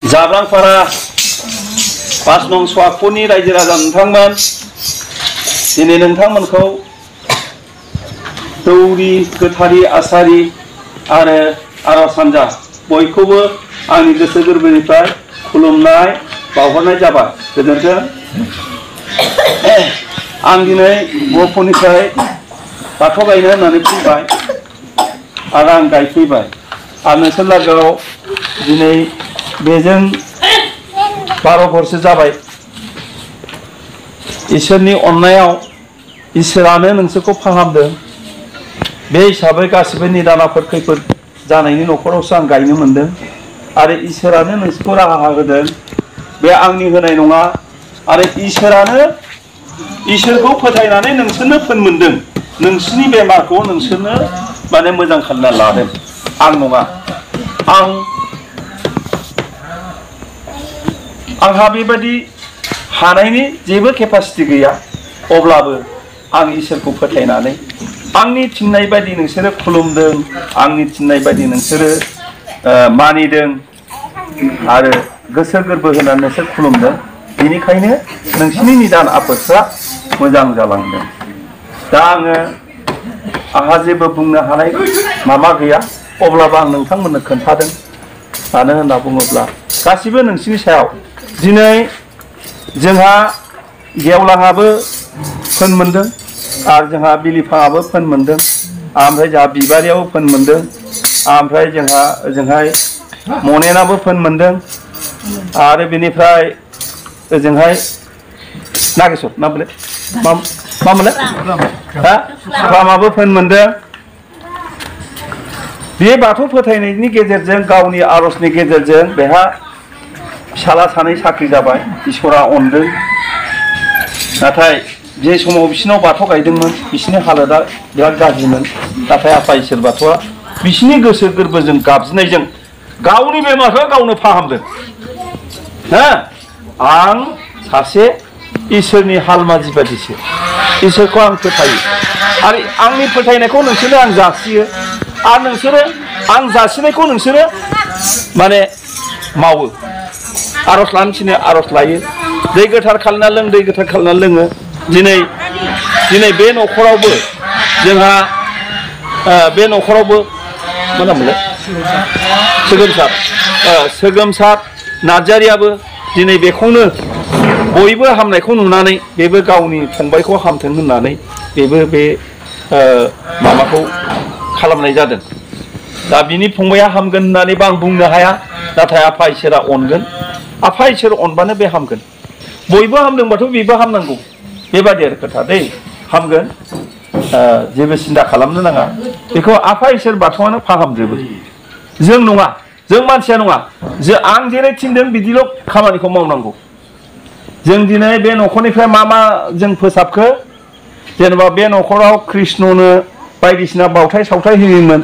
जाब्रांपारा 5 नं सवाख'नि रायजो राजा नोंथांमोन दिनै नोंथांमोनखौ दौरि गोथारि आसारि आरो आरज हानजा बयखौबो आंनि गोसो गोरबोनिफ्राय खुलुमनाय बावहरनाय जाबाय गोजोन्थों। आं दिनै बर'फोरनिफ्राय बाथौ गायनो होननानै फैबाय आरो आं गायफैबाय आरो नोंसोर लागोआव दिनै बेजों 12 बोसोरसो जाबाय। इसोरनि अननायाव इसोरानो नोंसोरखौ फाहामदों। बे हिसाबै गासिबो निदानाफोर खैफोद जानायनि न'खरावसो आं गायनो मोनदों आरो इसोरानो नोंसोरखौ राहा होदों। बे आंनि होनाय नङा आरो इसोरखौ फोथायनानै नोंसोरनो फोन मोनदों। नोंसोरनि बेमारखौ नोंसोरनो माने मोजां खालामना लादों, आं नङा। आंहा बेबायदि हानायनि जेबो केपासिटि गैया, अब्लाबो आं इसोरखौ फोथायनानै आंनि थिननाय बायदि नोंसोरो खुलुमदों, आंनि थिननाय बायदि नोंसोरो मानिदों आरो गोसो गोरबो होनानै नोंसोर खुलुमदों। बेनिखायनो नोंसिनि निदान आफोदफ्रा मोजां जालांदों। दा आंहा जेबो बुंनो हानाय माबा गैया, अब्लाबो आं नोंथांमोननो खोन्थादों। मानो होनना बुङोब्ला गासिबो नोंसिनि सायाव। दिनै जोंहा गेवलाङाबो फोन मोनदों आरो जोंहा बिलिफाङाबो फोन मोनदों, ओमफ्राय जोंहा बिबारियाबो फोन मोनदों, ओमफ्राय जोंहा ओजोंहाय मनेनाबो फोन मोनदों आरो बेनिफ्राय ओजोंहाय नागेस्वर मामोनलाय रामाबो फोन मोनदों। बे बाथौ फोथायनायनि गेजेरजों गावनि आरजनि गेजेरजों बेहा फिसाला 2 साख्रि जाबाय, इसोरा अनदों। नाथाय जे समाव बिसिनाव बाथौ गायदोंमोन बिसिनि हालोदा बिराद गाज्रिमोन, नाथाय आफा इसोर बाथौआ बिसिनि गोसो गोरबोजों गाबज्रिनायजों गावनि बेमारखौ गावनो फाहामदों। आं सासे इसोरनि हालमाजि बायदिसो, इसोरखौ आं फोथायो आरो आंनि फोथायनायखौ नोंसोरनो आं जासियो आरो नोंसोरो आं जासिनायखौ नोंसोरो माने मावो। आरज लानो थिनो आरज लायो, दै गोथार खालामना लों, दै गोथार खालामना लोङो। दिनै बे न'खरावबो जोंहा बे न'खरावबो मा नाममोनलाय सोगोमसार नार्जारियाबो दिनै बेखौनो बयबो हामनायखौ नुनानै बेबो गावनि फंबायखौ हामथों होननानै बेबो बे माबाखौ खालामनाय जादों। दा बिनि फंबाया हामगोन होननानैबो आं बुंनो हाया, नाथाय आफा इसोरा अनगोन। आफा इसोर अनबानो बे हामगोन। बयबो हामदोंबाथ' बेबो हामनांगौ, बेबादि आरो खोथा दै। हामगोन, जेबो सिन्था खालामनो नाङा। बेखौ आफा इसोर बाथौआनो फाहामजोबो, जों नङा, जों मानसिया नङा। आं जेरै थिनदों बिदिल' खामानिखौ मावनांगौ। जों दिनै बे न'खरनिफ्राय मा जों फोसाबखो, जेनेबा बे न'खराव कृष्णनो बायदिसिना बावथाय सावथाय होयोमोन,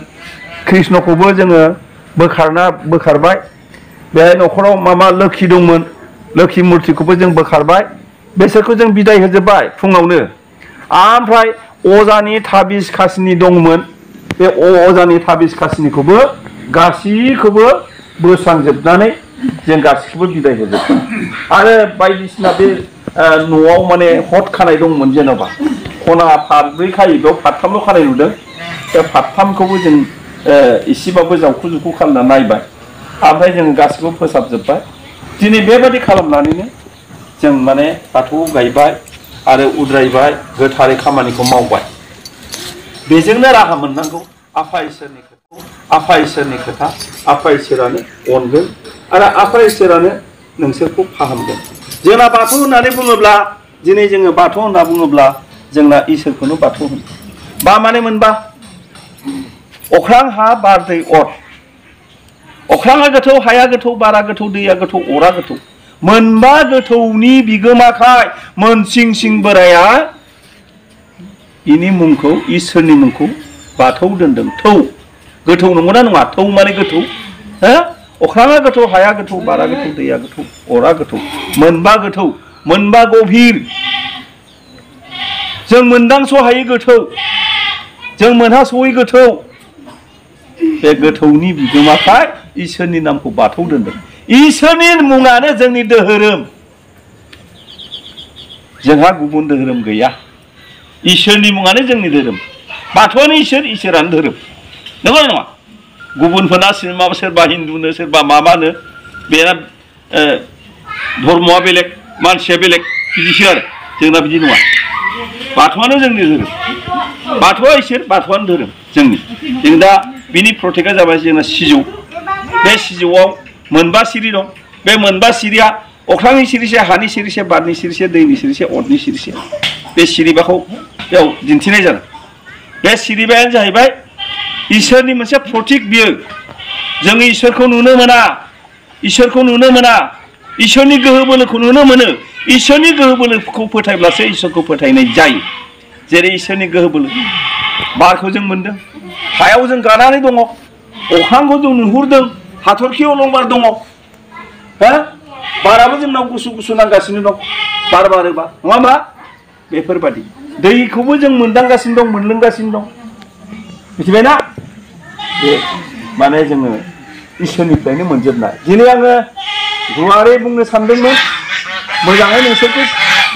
कृष्णखौबो जोङो बोखारबाय। बेहाय न'खराव मा लोखि दंमोन, लोखि मुर्तिखौबो जों बोखारबाय, बेसोरखौ जों बिदाय होजोब्बाय फुङावनो। ओमफ्राय अजानि थाबिज खासिनि दंमोन, बे अजानि थाबिज खासिनिखौबो गासैखौबो बोस्रांजोबनानै जों गासैखौबो बिदाय होजोब्बाय। आरो बायदिसिना बे न'आव माने हद खानाय दंमोन, जेन'बा खना 4 खायो, बेयाव 4 खानाय नुदों। बे 4खौबो जों एसेबाबो जावखु जुखु खालामना नायबाय, ओमफ्राय जों गासैखौबो फोसाबजोब्बाय। दिनै बेबादि खालामनानैनो जों माने बाथौ गायबाय आरो उद्रायबाय, गोथारै खामानिखौ मावबाय। बेजोंनो राहा मोननांगौ। आफा इसोरनि खोथा, आफा इसोरानो अनगोन आरो आफा इसोरानो नोंसोरखौ फाहामगोन। जोंना बाथौ होननानै बुङोब्ला, दिनै जोङो बाथौ होनना बुङोब्ला जोंना इसोरखौनो बाथौ होनो। बा माने मोनबा, अख्रां हा बार दै अर। अख्राङा गोथौ, हाया गोथौ, बारा गोथौ, दैया गोथौ, अरा गोथौ। मोनबा गोथौनि बिगोमाखाय मोनसिं सिं बोराया बिनि मुंखौ, इसोरनि मुंखौ बाथौ दोनदों। थौ गोथौ नंगौना नङा? थौ माने गोथौ। अख्राङा गोथौ, हाया गोथौ, बारा गोथौ, दैया गोथौ, अरा गोथौ। मोनबा गोथौ, मोनबा गभीर। जों मोनदांस'हायै गोथौ, जों मोनहास'यै गोथौ। बे गोथौनि बिगोमाखाय इसोरनि नामखौ बाथौ दोनदों। इसोरनि मुङानो जोंनि धोरोम जोंहा गुबुन धोरोम गैया इसोरनि मुङानो जोंनि धोरोम बाथौआनो इसोर इसोरानो धोरोम नंगौ ना नङा गुबुनफोरना सोरबा हिन्दुनो सोरबा माबानो बेना धर्मआ बेलेग मानसिया बेलेग बिदिसो आरो जोंना बिदि नङा बाथौआनो जोंनि धोरोम बाथौआ इसोर बाथौआनो धोरोम जोंनि जों दा बिनि प्रटेक्टआ जाबाय जोंना सिजौ बे सिजौआव मोनबा सिरि दं बे मोनबा सिरिया अख्रांनि सिरिसे हानि सिरिसे बारनि सिरिसे दैनि सिरिसे अरनि सिरिसे बे सिरिबाखौ बेयाव दिन्थिनाय जादों बे सिरिबायानो जाहैबाय इसोरनि मोनसे प्रतीक बियो जों इसोरखौ नुनो मोना इसोरनि गोहो बोलोखौ नुनो मोनो इसोरनि गोहो बोलोखौ फोथायब्लासो इसोरखौ फोथायनाय जायो जेरै इसोरनि गोहो बोलो बारखौ जों मोनदों हायाव जों गानानै दङ अख्रांखौ जों नुहुरदों हाथरखि अलंबार दङ हो बाराबो जोंनाव गुसु गुसु नांगासिनो दं बार बारोबा नङा होमबा बेफोरबादि दैखौबो जों मोनदांगासिनो दं मोनलोंगासिनो दं मिथिबायना बे माने जोङो इसोरनिफ्रायनो मोनजोबनाय दिनै आङो गुवारै बुंनो सानदोंमोन मोजाङै नोंसोरखौ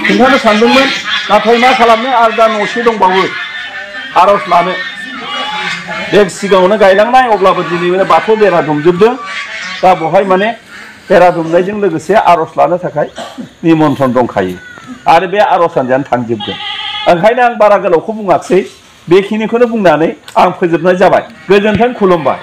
खिन्थानो सानदोंमोन नाथाय मा खालामनो आरो दा न'से दंबावो आर'ज लानो बे सिगाङावनो गायलांनाय अब्लाबो दिनै बाथौ बेरा दुमजोबदों दा बहाय माने बेरा दुमनायजों लोगोसे आर'ज लानो थाखाय निमन्थ्रन दंखायो आरो बे आर'ज हान्जायानो थांजोबगोन ओंखायनो आं बारा गोलावखौ बुङाखसै बेखिनिखौनो बुंनानै आं फोजोबनाय जाबाय गोजोन्थों खुलुमबाय